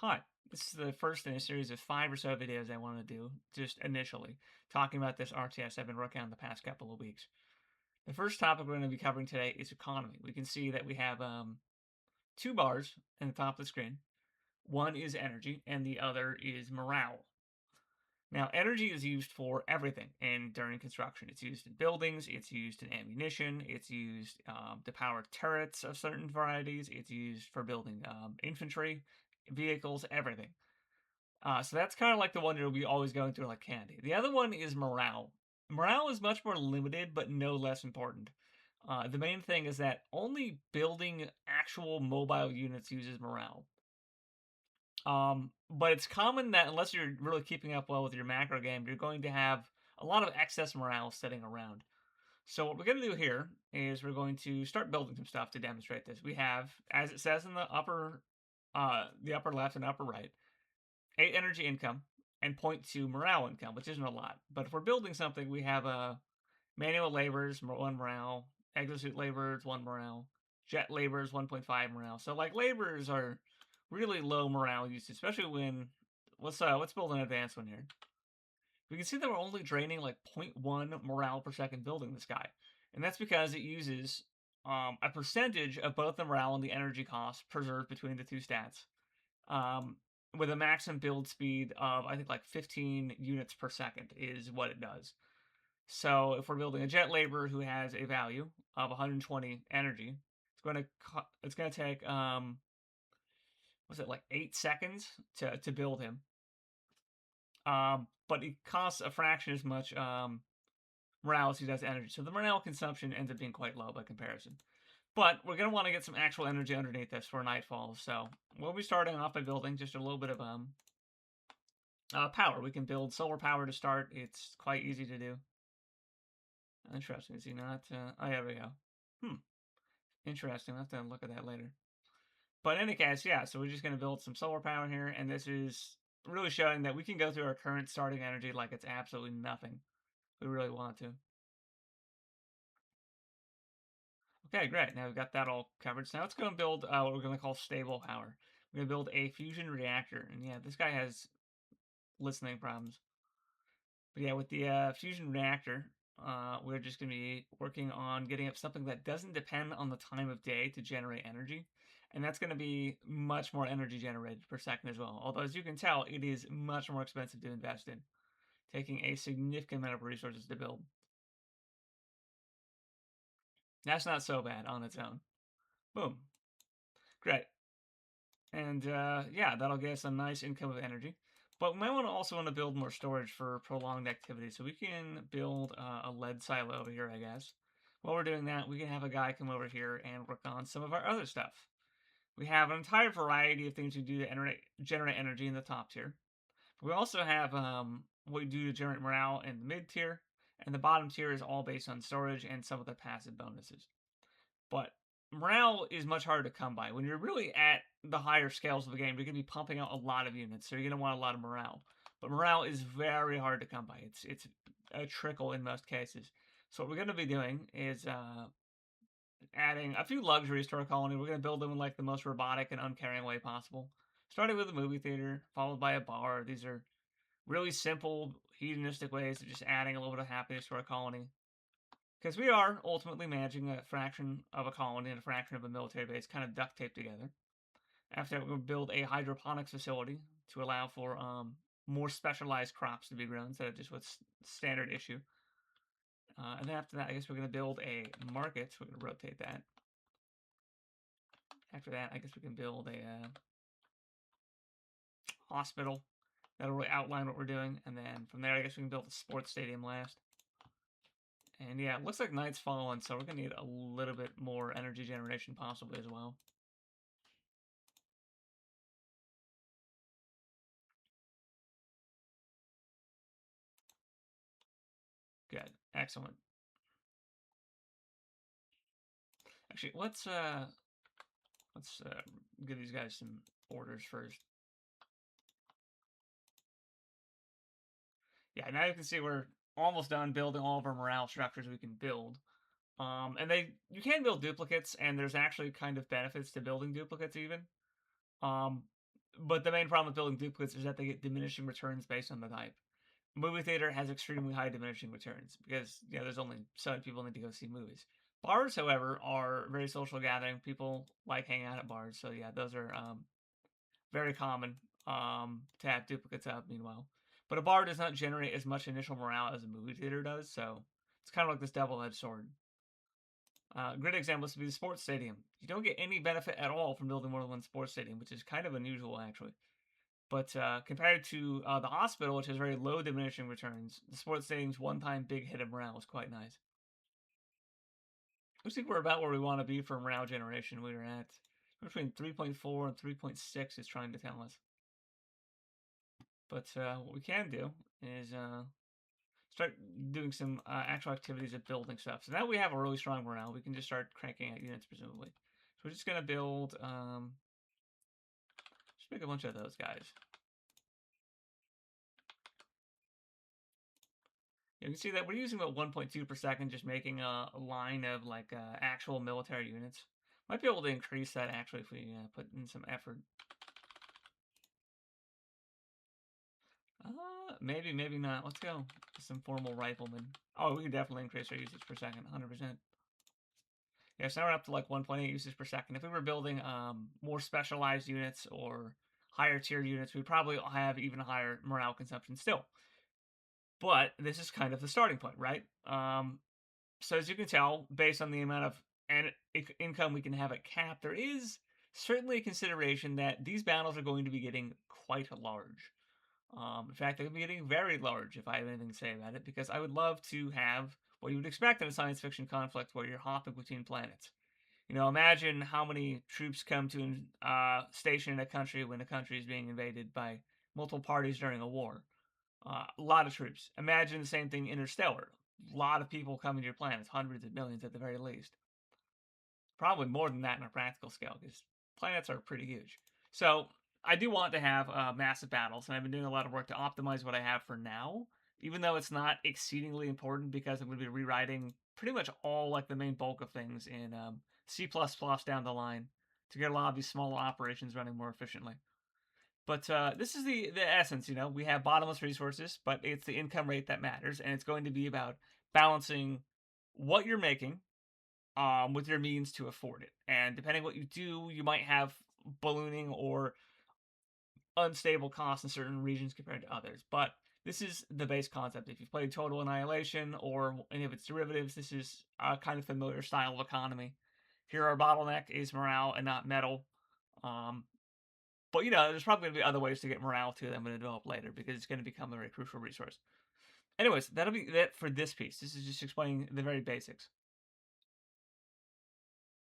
Hi, this is the first in a series of 5 or so videos I want to do, just initially, talking about this RTS I've been working on the past couple of weeks. The first topic we're going to be covering today is economy. We can see that we have two bars in the top of the screen. One is energy, and the other is morale. Now, energy is used for everything and during construction. It's used in buildings, it's used in ammunition, it's used to power turrets of certain varieties, it's used for building infantry, vehicles, everything. So that's kind of like the one you'll be always going through like candy. The other one is morale. Morale is much more limited, but no less important. The main thing is that only building actual mobile units uses morale. But it's common that unless you're really keeping up well with your macro game, you're going to have a lot of excess morale sitting around. So what we're going to do here is we're going to start building some stuff to demonstrate this. We have, as it says in the upper left and upper right, 8 energy income and point 0.2 morale income, which isn't a lot. But if we're building something, we have manual labors, 1 morale, exosuit laborers, 1 morale, jet laborers, 1.5 morale. So like laborers are really low morale usage, especially when let's build an advanced one here. We can see that we're only draining like 0.1 morale per second building this guy. And that's because it uses a percentage of both the morale and the energy cost preserved between the two stats. Um, with a maximum build speed of I think like 15 units per second is what it does. So if we're building a jet laborer who has a value of 120 energy, it's going to take was it like 8 seconds to build him. But it costs a fraction as much morale as he does energy. So the morale consumption ends up being quite low by comparison. But we're going to want to get some actual energy underneath this for nightfall. So we'll be starting off by building just a little bit of power. We can build solar power to start. It's quite easy to do. Interesting. Is he not? Oh, there we go. Interesting. I'll have to look at that later. But in any case, yeah, so we're just going to build some solar power here. And this is really showing that we can go through our current starting energy like it's absolutely nothing. We really want to. Okay, great. Now we've got that all covered. So now let's go and build what we're going to call stable power. We're going to build a fusion reactor. And yeah, this guy has listening problems. But yeah, with the fusion reactor, we're just going to be working on getting up something that doesn't depend on the time of day to generate energy. And that's going to be much more energy generated per second as well. Although, as you can tell, it is much more expensive to invest in, taking a significant amount of resources to build. That's not so bad on its own. Boom. Great. And yeah, that'll get us a nice income of energy. But we might also want to build more storage for prolonged activity. So we can build a lead silo over here, I guess. While we're doing that, we can have a guy come over here and work on some of our other stuff. We have an entire variety of things we do to generate energy in the top tier. We also have what we do to generate morale in the mid tier. And the bottom tier is all based on storage and some of the passive bonuses. But morale is much harder to come by. When you're really at the higher scales of the game, you're going to be pumping out a lot of units, so you're going to want a lot of morale. But morale is very hard to come by. It's a trickle in most cases. So what we're going to be doing is adding a few luxuries to our colony. We're going to build them in like the most robotic and uncaring way possible. Starting with a movie theater, followed by a bar. These are really simple, hedonistic ways of just adding a little bit of happiness to our colony. Because we are ultimately managing a fraction of a colony and a fraction of a military base kind of duct taped together. After that, we're going to build a hydroponics facility to allow for more specialized crops to be grown instead of just what's standard issue. And then after that, I guess we're going to build a market. So we're going to rotate that. After that, I guess we can build a hospital. That'll really outline what we're doing. And then from there, I guess we can build a sports stadium last. And yeah, it looks like night's fallen, so we're going to need a little bit more energy generation possibly as well. Good. Excellent. Actually, let's give these guys some orders first. Yeah, now you can see we're almost done building all of our morale structures we can build. And you can build duplicates, and there's actually kind of benefits to building duplicates even. Um, But the main problem with building duplicates is that they get diminishing returns based on the type. Movie theater has extremely high diminishing returns because there's only so many people need to go see movies. Bars, however, are very social gathering. People like hanging out at bars, so yeah, those are very common to have duplicates of. Meanwhile, but a bar does not generate as much initial morale as a movie theater does, so it's kind of like this double-edged sword. A great example is to be the sports stadium. You don't get any benefit at all from building more than one sports stadium, which is kind of unusual actually. But compared to the hospital, which has very low diminishing returns, the sports stadium's one-time big hit of morale is quite nice. Looks like we're about where we want to be for morale generation. We are at between 3.4 and 3.6 is trying to tell us. But what we can do is start doing some actual activities of building stuff. So now we have a really strong morale. We can just start cranking out units, presumably. So we're just going to build, just make a bunch of those guys. You can see that we're using about 1.2 per second, just making a line of like actual military units. Might be able to increase that actually if we put in some effort. Maybe, maybe not. Let's go. Some formal riflemen. Oh, we can definitely increase our usage per second, 100%. Yeah, so now we're up to like 1.8 usage per second. If we were building more specialized units or higher tier units, we'd probably have even higher morale consumption still. But this is kind of the starting point, right? So as you can tell, based on the amount of income we can have at cap, there is certainly a consideration that these battles are going to be getting quite large. In fact, they're going to be getting very large if I have anything to say about it, because I would love to have what you would expect in a science fiction conflict where you're hopping between planets. Imagine how many troops come to station in a country when a country is being invaded by multiple parties during a war. A lot of troops. Imagine the same thing interstellar. A lot of people coming to your planets, hundreds of millions at the very least. Probably more than that in a practical scale, because planets are pretty huge. So I do want to have massive battles, and I've been doing a lot of work to optimize what I have for now, even though it's not exceedingly important because I'm going to be rewriting pretty much all like the main bulk of things in C++ down the line to get a lot of these small operations running more efficiently. But this is the essence. We have bottomless resources, but it's the income rate that matters, and it's going to be about balancing what you're making with your means to afford it. And depending what you do, you might have ballooning or unstable costs in certain regions compared to others. But this is the base concept. If you've played Total Annihilation or any of its derivatives, this is a kind of familiar style of economy. Here, our bottleneck is morale and not metal. But there's probably going to be other ways to get morale to them when they develop later because it's going to become a very crucial resource. Anyways, that'll be it for this piece. This is just explaining the very basics.